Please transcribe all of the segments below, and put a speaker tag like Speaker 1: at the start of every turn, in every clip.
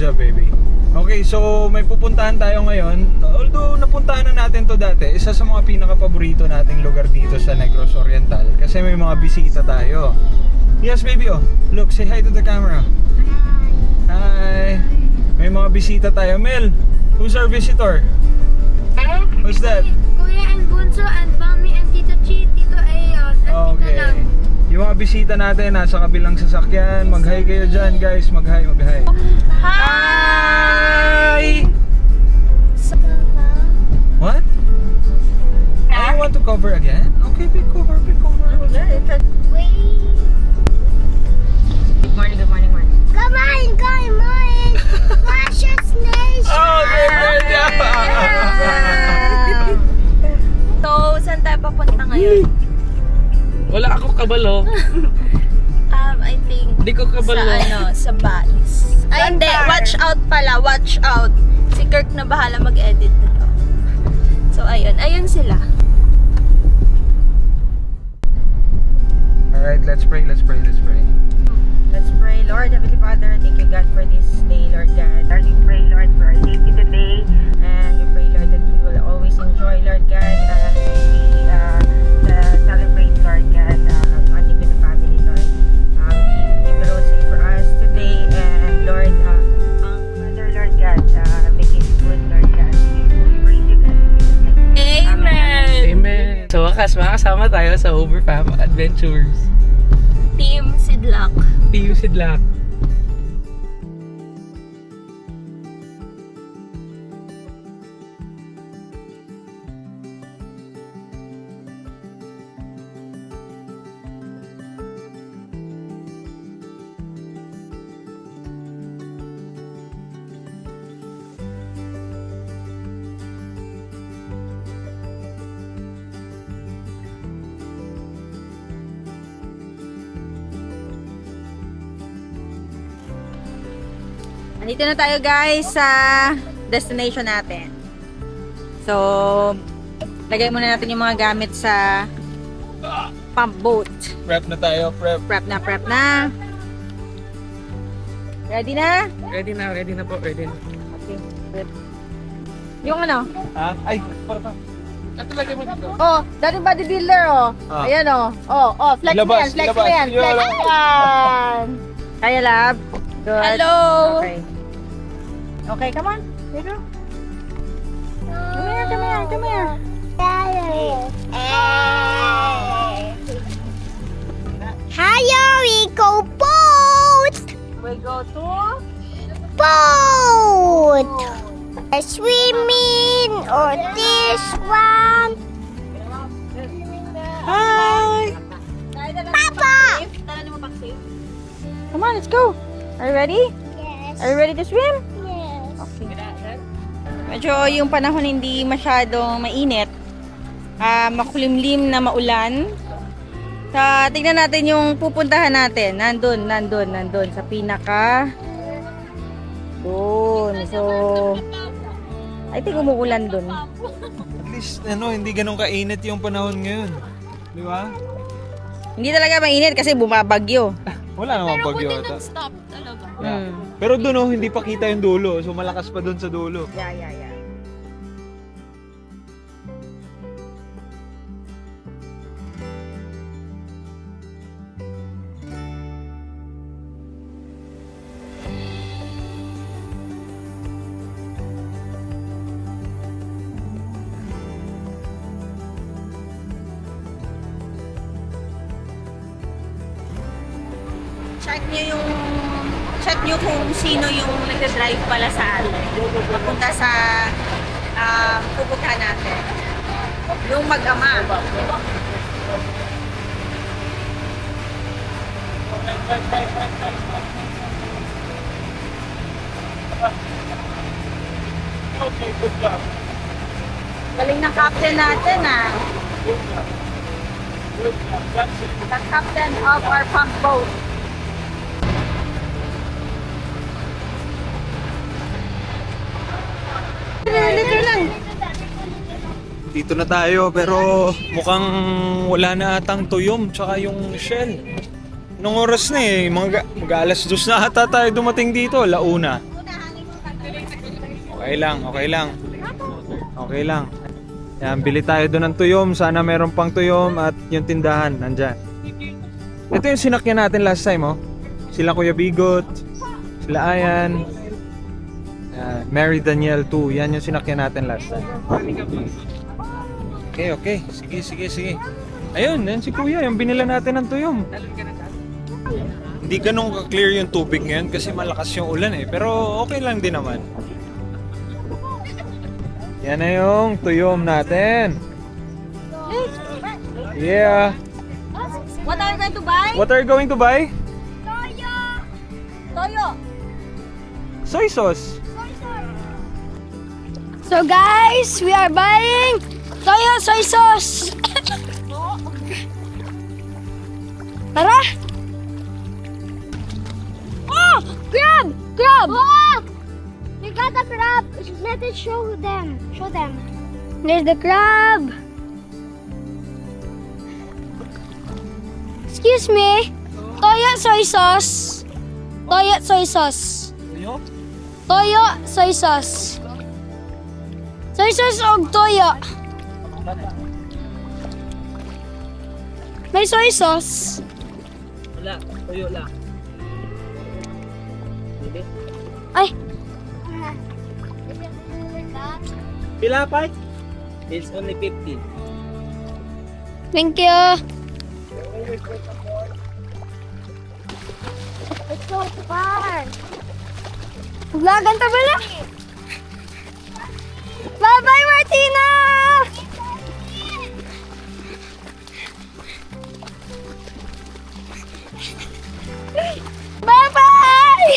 Speaker 1: job, baby. Okay, so may pupuntahan tayo ngayon. Although napuntahan na natin to dati, isa sa mga pinaka-paborito nating lugar dito sa Negros Oriental kasi may mga bisita tayo. Yes, baby, oh. Look, say hi to the camera. Hi. May mga bisita tayo. Mel, who's our visitor? Who's that?
Speaker 2: Kuya and Bunso and Mami and Tito Chi, Tito Ayon, at Tita
Speaker 1: Okay.
Speaker 2: Lang.
Speaker 1: Yung mga bisita natin nasa kabilang sasakyan. Mag-hi kayo dyan, guys. Mag-hi, mag-hi. Hi! What? Oh, you want to cover again? Okay, big cover, big cover.
Speaker 2: Wait.
Speaker 3: Good morning, good morning, morning.
Speaker 2: Good morning. Precious nation.
Speaker 1: Oh, good.
Speaker 3: So, saan tayo papunta ngayon?
Speaker 4: Wala ako kabalo.
Speaker 3: I think
Speaker 4: Hindi ko kabalo.
Speaker 3: sa Balis. Ay, hindi. Watch out pala. Watch out. Si Kirk na bahala mag-edit nito. So, ayun sila.
Speaker 1: Alright, let's pray, let's pray, let's pray.
Speaker 3: Let's pray. Lord, Heavenly Father, thank you, God, for this day, Lord God. Lord, we pray, Lord, for our safety today. And we pray, Lord, that we will always enjoy, Lord God, celebrate, Lord God, bonding with the family, Lord. Keep the road safe for us today. And, Lord, ang weather, Lord God, make it good, Lord God. We praise you, God. Amen!
Speaker 4: Amen. So wakas, makasama tayo sa Overfam Adventures.
Speaker 3: Team Sidlak.
Speaker 4: Team Sidlak.
Speaker 3: Nandito na tayo, guys, sa destination natin. So, lagay muna natin yung mga gamit sa pump boat.
Speaker 1: Prep na tayo, prep.
Speaker 3: Prep na. Ready na?
Speaker 4: Ready na po, ready na.
Speaker 3: Okay, good. Yung ano?
Speaker 1: Ha? Ay, para pa.
Speaker 4: Ito lagay mo dito.
Speaker 3: Oh, dating bodybuilder, oh.
Speaker 1: Ah.
Speaker 3: Ayan, oh. Oh, flex mo
Speaker 1: Ilabas,
Speaker 3: yan, flex mo
Speaker 1: ilabas.
Speaker 3: yan. Flex
Speaker 1: Yun.
Speaker 3: mo yan. Kaya, lab. Good.
Speaker 4: Hello.
Speaker 3: Okay. Okay, come on. Here you go. Come here.
Speaker 2: Hayo, we go boat.
Speaker 3: We go to
Speaker 2: Boat. Swimming or this one.
Speaker 1: Hi!
Speaker 2: Papa.
Speaker 3: Tala mo pa safe. Come on, let's go. Are you ready?
Speaker 2: Yes.
Speaker 3: Are you ready to swim?
Speaker 2: Yes.
Speaker 3: Medyo yung panahon hindi masyadong mainit. Makulimlim na maulan. Tignan natin yung pupuntahan natin. Nandun sa pinaka. Doon. So, I think umuulan dun.
Speaker 1: At least, hindi ganun kainit yung panahon ngayon. Di ba?
Speaker 3: Hindi talaga mainit kasi bumabagyo.
Speaker 1: Wala namang bagyo ata.
Speaker 3: Stop talaga.
Speaker 1: Yeah. Pero doon, hindi pa kita yung dulo. So, malakas pa doon sa dulo.
Speaker 3: Yeah. Check nyo kung sino yung nag-drive pala sa atin. Papunta sa pupuntahan natin. Yung mag-ama. Galing ng captain natin, ah. The captain of our pump boat. Liter lang.
Speaker 1: Dito na tayo pero mukhang wala na atang tuyom tsaka yung shell. Nung oras na mag-alas 2 na ata tayo dumating dito, 1:00. Okay lang, okay lang. Okay lang. Yan, bili tayo doon ng tuyom. Sana meron pang tuyom at yung tindahan, nandyan. Ito yung sinakyan natin last time, oh. Sila Kuya Bigot, sila Ayan, Mary Daniel 2. Yan yung sinakyan natin last time. Okay, okay. Sige, sige, sige. Ayun, yan si Kuya, yung binila natin ng tuyom. Hindi ganun ka-clear yung tubig ngayon kasi malakas yung ulan eh. Pero okay lang din naman. Yan na yung tuyom natin. Yeah.
Speaker 2: What are you going to buy?
Speaker 1: What are you going to buy?
Speaker 2: Toyo! Toyo!
Speaker 1: Soy sauce.
Speaker 2: So guys, we are buying Toyo soy sauce. Tara! Oh! Crab! Crab! Oh! We got a crab. Let us show them. Show them. There's the crab. Excuse me. Toyo soy sauce. Toyo soy sauce. Toyo soy sauce. Soy sauce og toyo. May soy sauce.
Speaker 4: Wala, tuyo lang.
Speaker 2: Ay.
Speaker 4: Pila pa? It's only 50.
Speaker 2: Thank you. It's so fun. Vlogan ta ba na? Bye-bye, Martina! Bye-bye!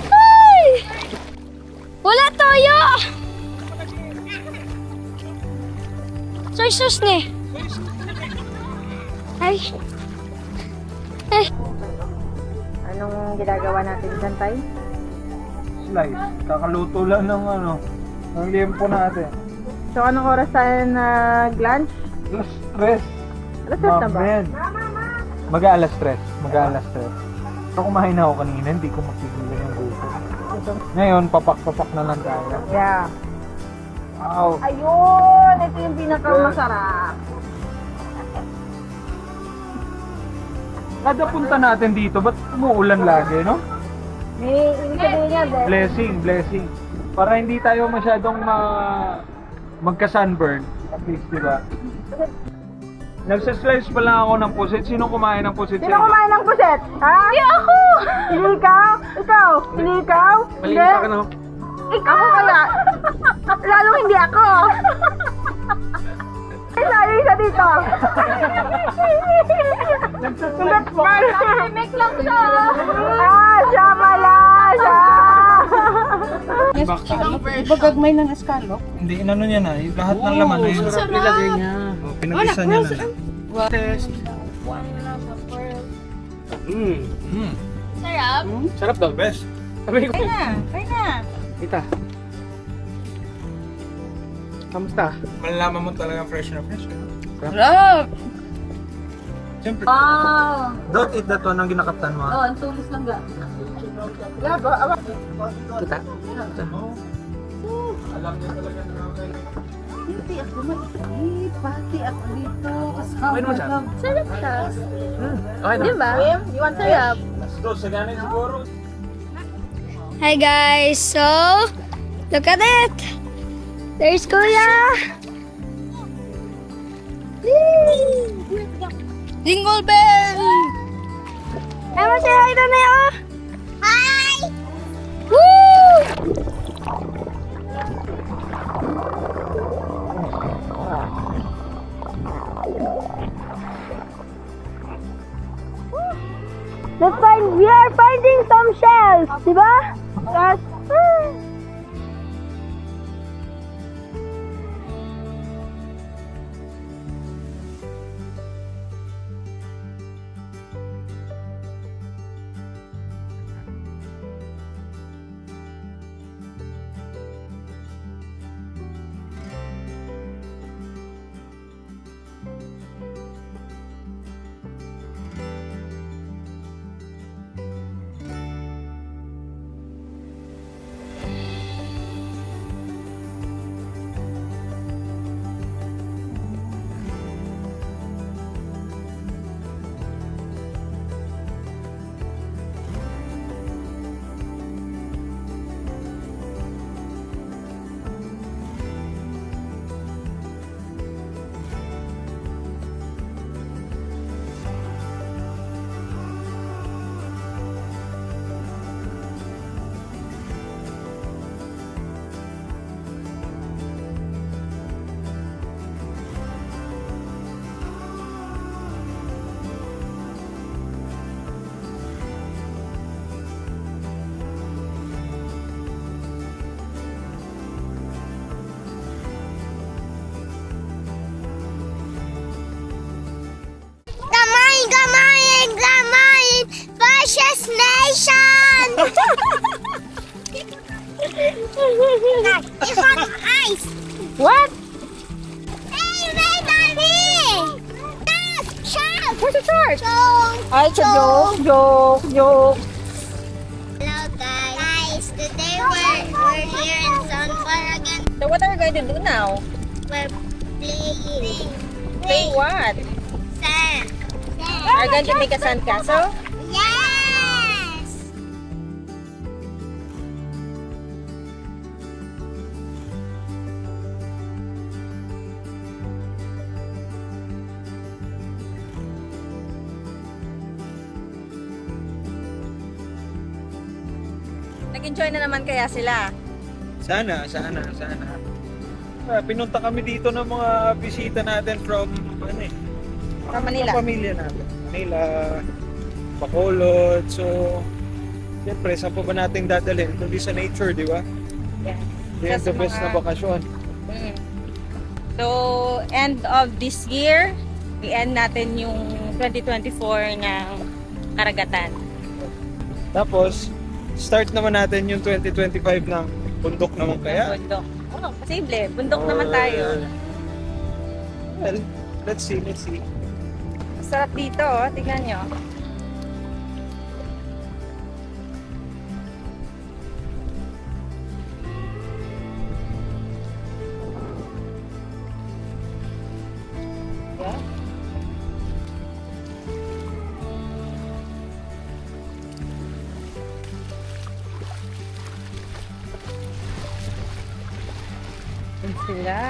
Speaker 2: Ay! Wala toyo! Soy sauce ni. Ay. Ay.
Speaker 3: Anong ginagawa natin dyan, Tay?
Speaker 1: Slice. Kakaluto lang ng ano, ng liempo natin.
Speaker 3: So, anong oras tayo nag-lunch?
Speaker 1: Alas 3.
Speaker 3: Alas 3 na ba?
Speaker 1: Mag-aalas 3. Mag-aalas 3. So, kumain na ako kanina, hindi ko mapigilan yung gusto. Ngayon, papak-papak na lang tayo.
Speaker 3: Yeah.
Speaker 1: Wow.
Speaker 3: Ayun! Ito yung pinakamasarap.
Speaker 1: Kada punta natin dito, ba't umuulan lagi, no?
Speaker 3: May ibig sabihin niya, Beth.
Speaker 1: Blessing, blessing. Para hindi tayo masyadong magka-sunburn. At least, di ba? Nagsaslice pa lang ako ng pusit. Sino kumain ng pusit
Speaker 3: Sino kumain ng puset? Ha? Hindi ako! Hindi ikaw? Ikaw? Hindi ikaw?
Speaker 4: Malinis ka no?
Speaker 3: Ikaw kaya? Lalong hindi ako. Lalo isa dito.
Speaker 1: Nagsaslice pa.
Speaker 3: Make lang siya. Ah, siya pala. Siya.
Speaker 4: Ibagagmay ng escalop.
Speaker 1: Hindi, inano niya na. Yung lahat ng laman na yun.
Speaker 4: Sarap nilagay niya.
Speaker 1: Oh, pinag-isa niya na.
Speaker 4: Test.
Speaker 2: Sarap.
Speaker 4: Sarap daw.
Speaker 1: Best.
Speaker 4: Sabi ko.
Speaker 3: Kaya na.
Speaker 4: Kita. Kamusta?
Speaker 1: Malalaman mo talaga fresh na fresh.
Speaker 4: Sarap!
Speaker 1: Siyempre.
Speaker 3: Wow.
Speaker 1: Don't eat that one ang ginakaptan mo.
Speaker 3: Oh, ang tulis lang ga.
Speaker 4: Kita?
Speaker 3: Hindi ako mag-eat. Pati ako dito.
Speaker 4: Okay naman siya.
Speaker 2: Sarap siya.
Speaker 4: Okay na.
Speaker 2: Diba?
Speaker 3: You want sarap?
Speaker 1: Let's go. Sagana siguro.
Speaker 2: Hi guys, so look at it. There's Kuya. Jingle bell. Emma, say hi doon eh, oh. Hi. Woo! We are finding some shells, diba? Yes. Precious Nation! It's on ice. What? Hey, wait on me! Shark! Where's the shark?
Speaker 3: Ay, it's a joke.
Speaker 2: Hello guys. Today we're here in San Paragon.
Speaker 3: So what are we going to do now?
Speaker 2: We're playing.
Speaker 3: Play what?
Speaker 2: Sand.
Speaker 3: Are you going to make a sandcastle?
Speaker 2: Yes!
Speaker 3: Nag-enjoy na naman kaya sila?
Speaker 1: Sana. Pinunta kami dito ng mga bisita natin from
Speaker 3: Sa Manila?
Speaker 1: Sa pamilya natin. Manila, Bacolod. So, siyempre, saan pa ba natin dadalhin? Kundi sa nature, di ba?
Speaker 3: Yeah.
Speaker 1: Yan
Speaker 3: Sa
Speaker 1: the best na
Speaker 3: mga-
Speaker 1: bakasyon.
Speaker 3: Mm. So, end of this year, i-end natin yung 2024 ng karagatan.
Speaker 1: Tapos, start naman natin yung 2025 ng bundok naman kaya.
Speaker 3: Bundok. Oh, posible. Bundok naman tayo.
Speaker 1: Well, let's see.
Speaker 3: Sarap dito, oh. Tingnan nyo. Yeah. Yan sila.